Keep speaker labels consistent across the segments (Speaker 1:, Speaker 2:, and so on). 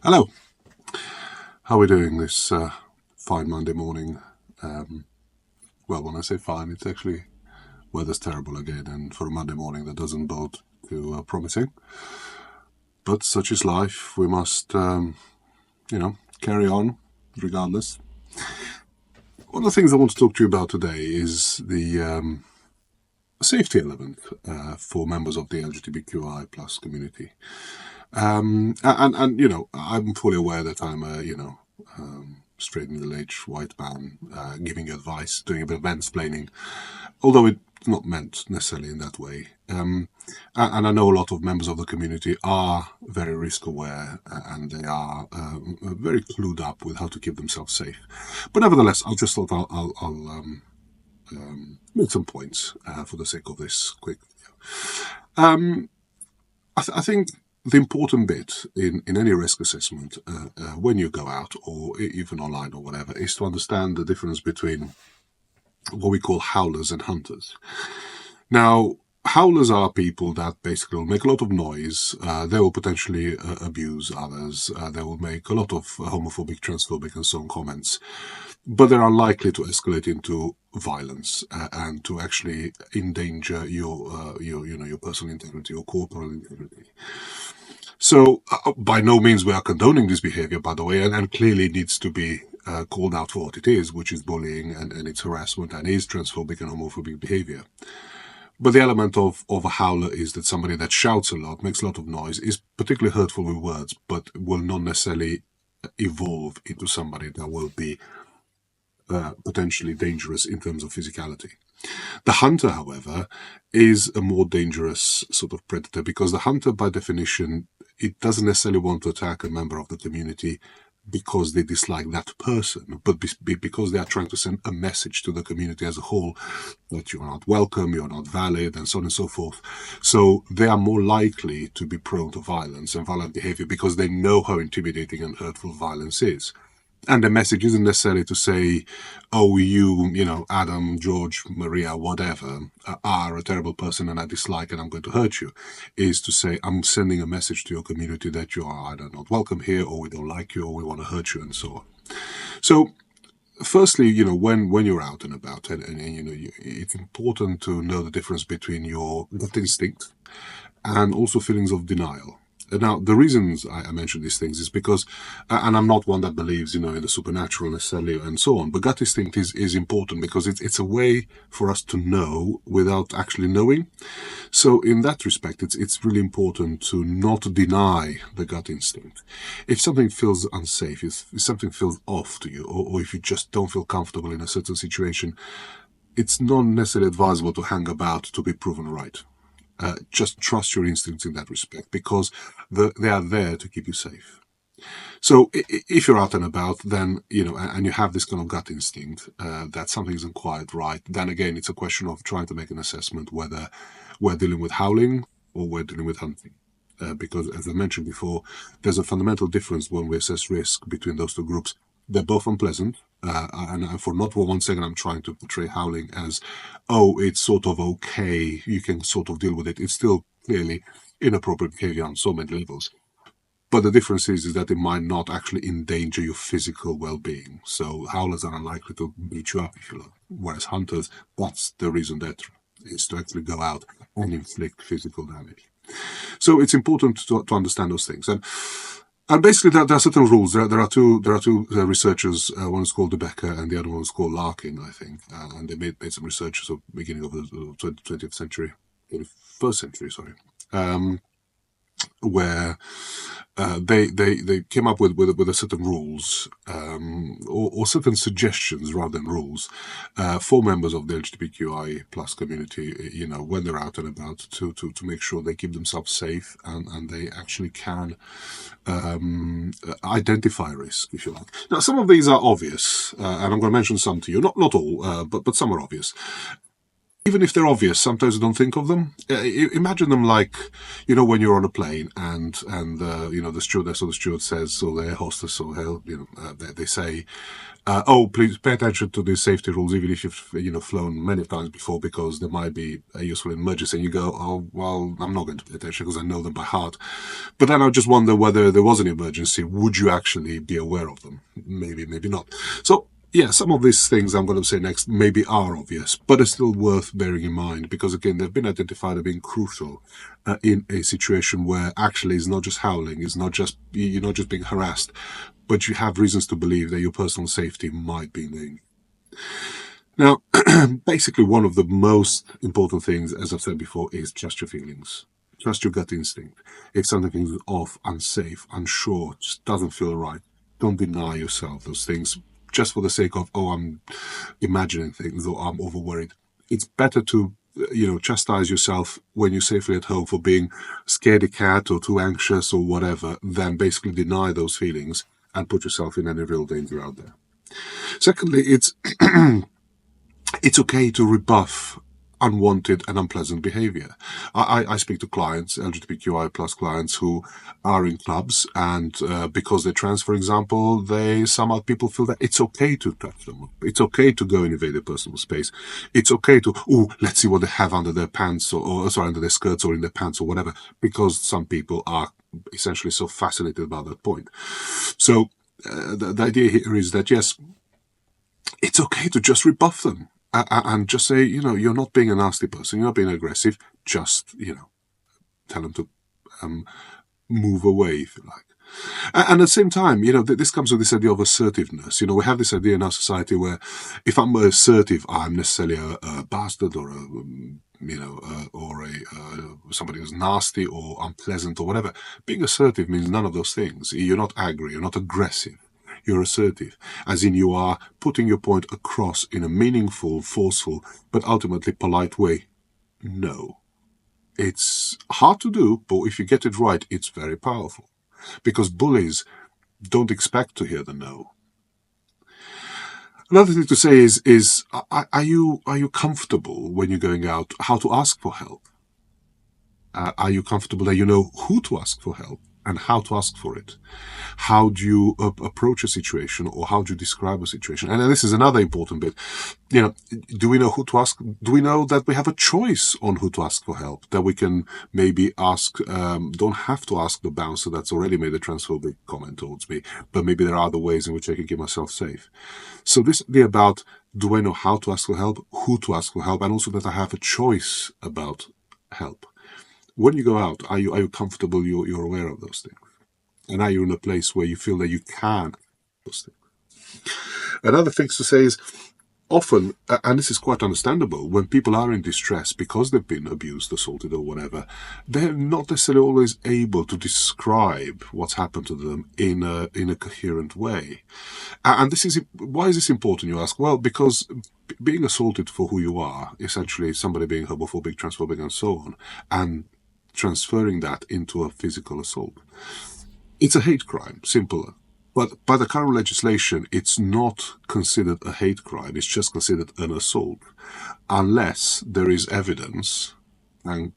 Speaker 1: Hello, how are we doing this fine Monday morning? Well, when I say fine, it's actually weather's terrible again, and for a Monday morning that doesn't bode too promising. But such is life. We must, carry on regardless. One of the things I want to talk to you about today is the safety element for members of the LGBTQI plus community. And I'm fully aware that I'm a straight middle-aged white man giving you advice, doing a bit of mansplaining, although it's not meant necessarily in that way. And I know a lot of members of the community are very risk-aware and they are very clued up with how to keep themselves safe. But nevertheless, I just thought I'll make some points for the sake of this quick video. I think the important bit in any risk assessment when you go out or even online or whatever is to understand the difference between what we call howlers and hunters. Now, howlers are people that basically will make a lot of noise. They will potentially abuse others. They will make a lot of homophobic, transphobic and so on comments. But they're unlikely to escalate into violence and to actually endanger your personal integrity or corporal integrity. So by no means we are condoning this behavior, by the way, and clearly needs to be called out for what it is, which is bullying and it's harassment and is transphobic and homophobic behavior. But the element of a howler is that somebody that shouts a lot, makes a lot of noise, is particularly hurtful with words, but will not necessarily evolve into somebody that will be potentially dangerous in terms of physicality. The hunter, however, is a more dangerous sort of predator because the hunter, by definition, it doesn't necessarily want to attack a member of the community because they dislike that person, but because they are trying to send a message to the community as a whole that you are not welcome, you are not valid, and so on and so forth. So they are more likely to be prone to violence and violent behavior because they know how intimidating and hurtful violence is. And the message isn't necessarily to say, oh, you, Adam, George, Maria, whatever, are a terrible person and I dislike and I'm going to hurt you. Is to say, I'm sending a message to your community that you are either not welcome here or we don't like you or we want to hurt you and so on. So, firstly, when you're out and about and it's important to know the difference between your gut instinct and also feelings of denial. Now, the reasons I mention these things is because, and I'm not one that believes, in the supernatural necessarily and so on, but gut instinct is important because it's a way for us to know without actually knowing. So in that respect, it's really important to not deny the gut instinct. If something feels unsafe, if something feels off to you, or if you just don't feel comfortable in a certain situation, it's not necessarily advisable to hang about to be proven right. Just trust your instincts in that respect because they are there to keep you safe. So if you're out and about, then, and you have this kind of gut instinct that something isn't quite right, then again, it's a question of trying to make an assessment whether we're dealing with howling or we're dealing with hunting. Because as I mentioned before, there's a fundamental difference when we assess risk between those two groups. They're both unpleasant, and for not for 1 second I'm trying to portray howling as, oh, it's sort of okay, you can sort of deal with it. It's still clearly inappropriate behavior on so many levels. But the difference is that it might not actually endanger your physical well-being. So howlers are unlikely to beat you up, if you like. Whereas hunters, that's the reason that is to actually go out and inflict physical damage. So it's important to understand those things. And basically, there are certain rules. There are two researchers. One is called Rebecca, and the other one is called Larkin, I think. And they made some research at the beginning of the 20th century, 21st century, sorry, where they came up with a certain rules or certain suggestions rather than rules for members of the LGBTQI plus community, when they're out and about to make sure they keep themselves safe and they actually can identify risk, if you like. Now, some of these are obvious, and I'm going to mention some to you. Not all, but some are obvious. even if they're obvious, sometimes you don't think of them. Imagine them like, when you're on a plane and the stewardess or the steward says, or the air hostess or they say, "Oh, please pay attention to the safety rules, even if you've flown many times before, because there might be a useful emergency." And you go, "Oh, well, I'm not going to pay attention because I know them by heart." But then I just wonder whether there was an emergency, would you actually be aware of them? Maybe, maybe not. So yeah, some of these things I'm going to say next maybe are obvious, but are still worth bearing in mind because, again, they've been identified as being crucial in a situation where actually it's not just howling, it's not just you're not just being harassed, but you have reasons to believe that your personal safety might be in danger. Now, basically, one of the most important things, as I've said before, is trust your feelings. Trust your gut instinct. If something is off, unsafe, unsure, just doesn't feel right, don't deny yourself those things just for the sake of, oh, I'm imagining things or I'm over worried. It's better to, chastise yourself when you're safely at home for being scaredy cat or too anxious or whatever than basically deny those feelings and put yourself in any real danger out there. Secondly, it's okay to rebuff unwanted and unpleasant behavior. I speak to clients, LGBTQIA plus clients, who are in clubs, and because they're trans, for example, somehow people feel that it's okay to touch them. It's okay to go and invade their personal space. It's okay to, let's see what they have under their pants or under their skirts or in their pants or whatever, because some people are essentially so fascinated about that point. So the idea here is that, yes, it's okay to just rebuff them and just say, you're not being a nasty person, you're not being aggressive, just, tell them to move away, if you like. And at the same time, this comes with this idea of assertiveness. We have this idea in our society where if I'm assertive, I'm necessarily a bastard or somebody who's nasty or unpleasant or whatever. Being assertive means none of those things. You're not angry, you're not aggressive. You're assertive, as in you are putting your point across in a meaningful, forceful, but ultimately polite way. No. It's hard to do, but if you get it right, it's very powerful. Because bullies don't expect to hear the no. Another thing to say is are you comfortable when you're going out how to ask for help? Are you comfortable that you know who to ask for help and how to ask for it? How do you approach a situation, or how do you describe a situation? And this is another important bit. Do we know who to ask? Do we know that we have a choice on who to ask for help? That we can maybe ask, don't have to ask the bouncer that's already made a transphobic comment towards me, but maybe there are other ways in which I can keep myself safe. So this idea about, do I know how to ask for help, who to ask for help, and also that I have a choice about help. When you go out, are you comfortable? You're aware of those things, and are you in a place where you feel that you can do those things? Another thing to say is, often, and this is quite understandable, when people are in distress because they've been abused, assaulted, or whatever, they're not necessarily always able to describe what's happened to them in a coherent way. And why is this important, you ask? Well, because being assaulted for who you are, essentially somebody being homophobic, transphobic, and so on, and transferring that into a physical assault, it's a hate crime, simple. But by the current legislation, it's not considered a hate crime. It's just considered an assault, unless there is evidence and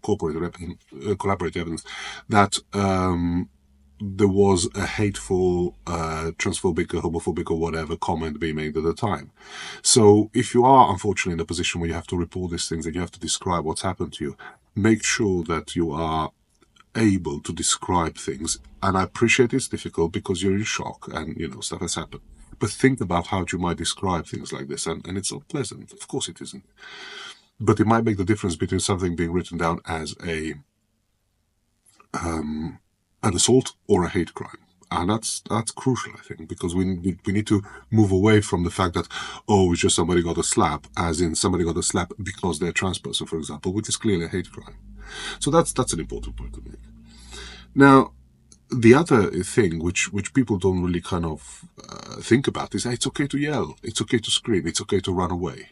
Speaker 1: collaborative evidence that there was a hateful, transphobic, or homophobic, or whatever comment being made at the time. So if you are unfortunately in a position where you have to report these things and you have to describe what's happened to you, make sure that you are able to describe things. And I appreciate it's difficult because you're in shock and stuff has happened, but think about how you might describe things like this, and it's not pleasant. Of course it isn't, but it might make the difference between something being written down as an assault or a hate crime. And that's crucial, I think, because we need to move away from the fact that, it's just somebody got a slap, as in somebody got a slap because they're a trans person, for example, which is clearly a hate crime. So that's an important point to make. Now, the other thing which people don't really kind of think about is that it's okay to yell, it's okay to scream, it's okay to run away.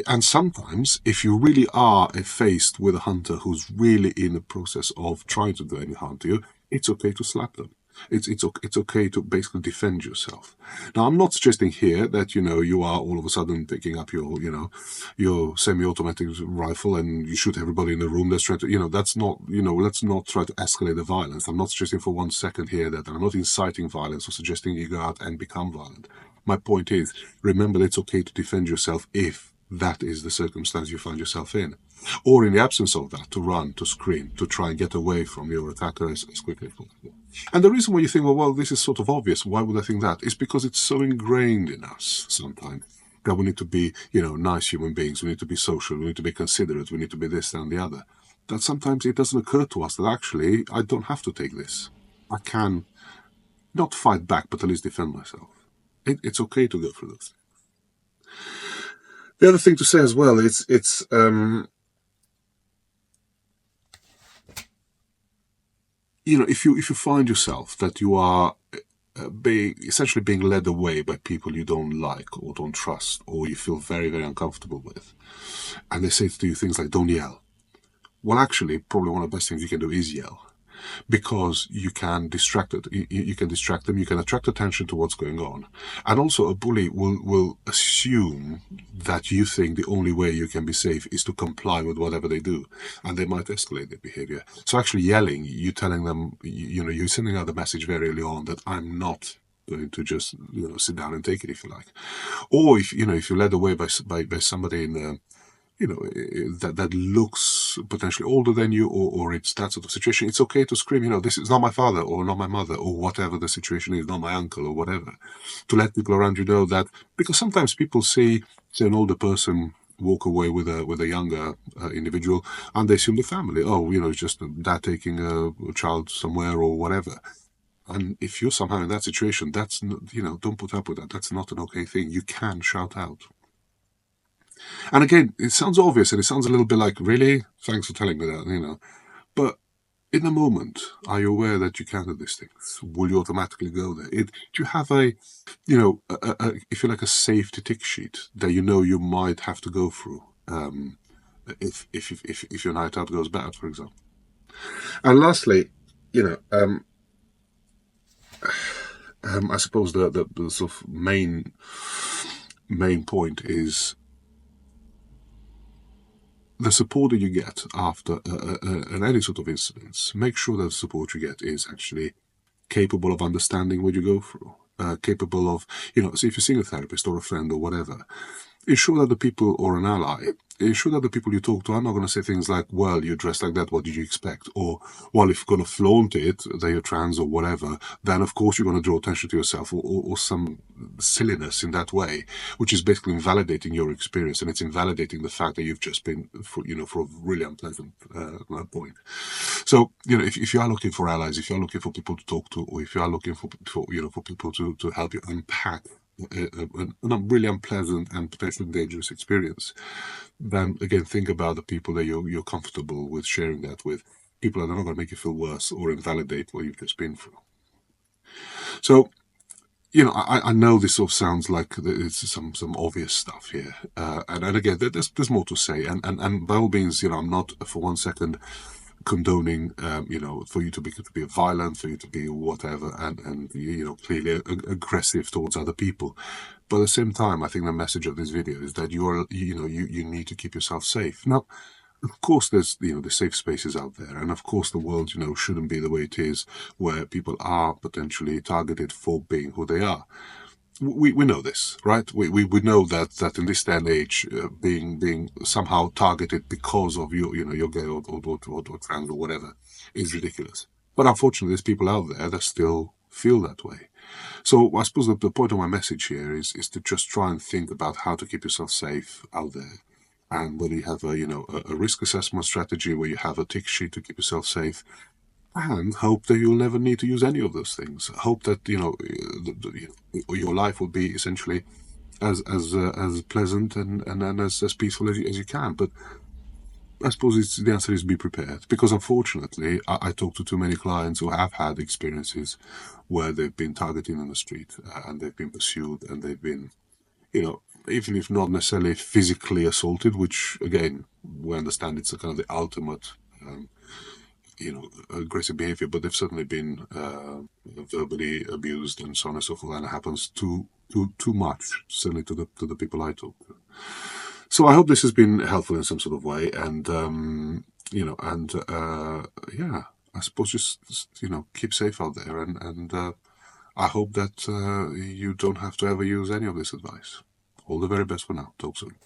Speaker 1: And sometimes if you really are faced with a hunter who's really in the process of trying to do any harm to you, it's okay to slap them. It's okay to basically defend yourself. Now, I'm not suggesting here that you are all of a sudden picking up your semi-automatic rifle and you shoot everybody in the room that's trying to that's not let's not try to escalate the violence. I'm not suggesting for one second here that I'm not inciting violence or suggesting you go out and become violent. My point is, remember that it's okay to defend yourself if that is the circumstance you find yourself in. Or in the absence of that, to run, to scream, to try and get away from your attacker as quickly as possible. And the reason why you think, well, this is sort of obvious, why would I think that? Is because it's so ingrained in us sometimes that we need to be, nice human beings, we need to be social, we need to be considerate, we need to be this and the other. That sometimes it doesn't occur to us that actually I don't have to take this. I can not fight back, but at least defend myself. It's okay to go through this. The other thing to say as well is if you find yourself that you are essentially being led away by people you don't like or don't trust or you feel very, very uncomfortable with, and they say to you things like, don't yell. Well, actually, probably one of the best things you can do is yell, because you can distract it. You can distract them. You can attract attention to what's going on, and also a bully will assume that you think the only way you can be safe is to comply with whatever they do, and they might escalate their behavior. So actually, yelling, you telling them, you're sending out the message very early on that I'm not going to just sit down and take it, if you like, or if you're led away by somebody in the that looks potentially older than you, or it's that sort of situation, it's okay to scream, this is not my father or not my mother or whatever the situation is, not my uncle or whatever, to let people around you know that, because sometimes people see, say, an older person walk away with a younger individual, and they assume the family, it's just a dad taking a child somewhere or whatever. And if you're somehow in that situation, that's don't put up with that. That's not an okay thing. You can shout out. And again, it sounds obvious and it sounds a little bit like, really? Thanks for telling me that, But in a moment, are you aware that you can do these things? Will you automatically go there? Do you have if you like, a safety tick sheet that you might have to go through if your night out goes bad, for example? And lastly, I suppose the sort of main point is the support that you get after any sort of incidents. Make sure that the support you get is actually capable of understanding what you go through, capable of, so if you're seeing a therapist or a friend or whatever, ensure that the people, or an ally, ensure that the people you talk to are not going to say things like, well, you're dressed like that, what did you expect? Or, well, if you're going to flaunt it, that you're trans or whatever, then of course you're going to draw attention to yourself, or some silliness in that way, which is basically invalidating your experience, and it's invalidating the fact that you've just been, for a really unpleasant point. So, if you are looking for allies, if you are looking for people to talk to, or if you are looking for people to help you unpack a really unpleasant and potentially dangerous experience, then again, think about the people that you're comfortable with sharing that with. People that are not going to make you feel worse or invalidate what you've just been through. So, I know this sort of sounds like it's some obvious stuff here, and again, there's more to say, and by all means, I'm not for one second condoning, for you to be violent, for you to be whatever, and clearly aggressive towards other people. But at the same time, I think the message of this video is that you need to keep yourself safe. Now, of course, there's the safe spaces out there, and of course, the world shouldn't be the way it is, where people are potentially targeted for being who they are. We know this, right? We know that in this day and age, being somehow targeted because of you're gay or trans or whatever is ridiculous. But unfortunately, there's people out there that still feel that way. So I suppose the point of my message here is to just try and think about how to keep yourself safe out there. And whether you have a risk assessment strategy where you have a tick sheet to keep yourself safe, and hope that you'll never need to use any of those things. Hope that your life will be essentially as pleasant and as peaceful as you can. But I suppose the answer is be prepared, because unfortunately I talk to too many clients who have had experiences where they've been targeted on the street, and they've been pursued, and they've been even if not necessarily physically assaulted, which again we understand it's a kind of the ultimate aggressive behavior, but they've certainly been verbally abused and so on and so forth, and it happens too much, certainly to the people I talk to. So I hope this has been helpful in some sort of way, and yeah, I suppose just keep safe out there, and I hope that you don't have to ever use any of this advice. All the very best for now. Talk soon.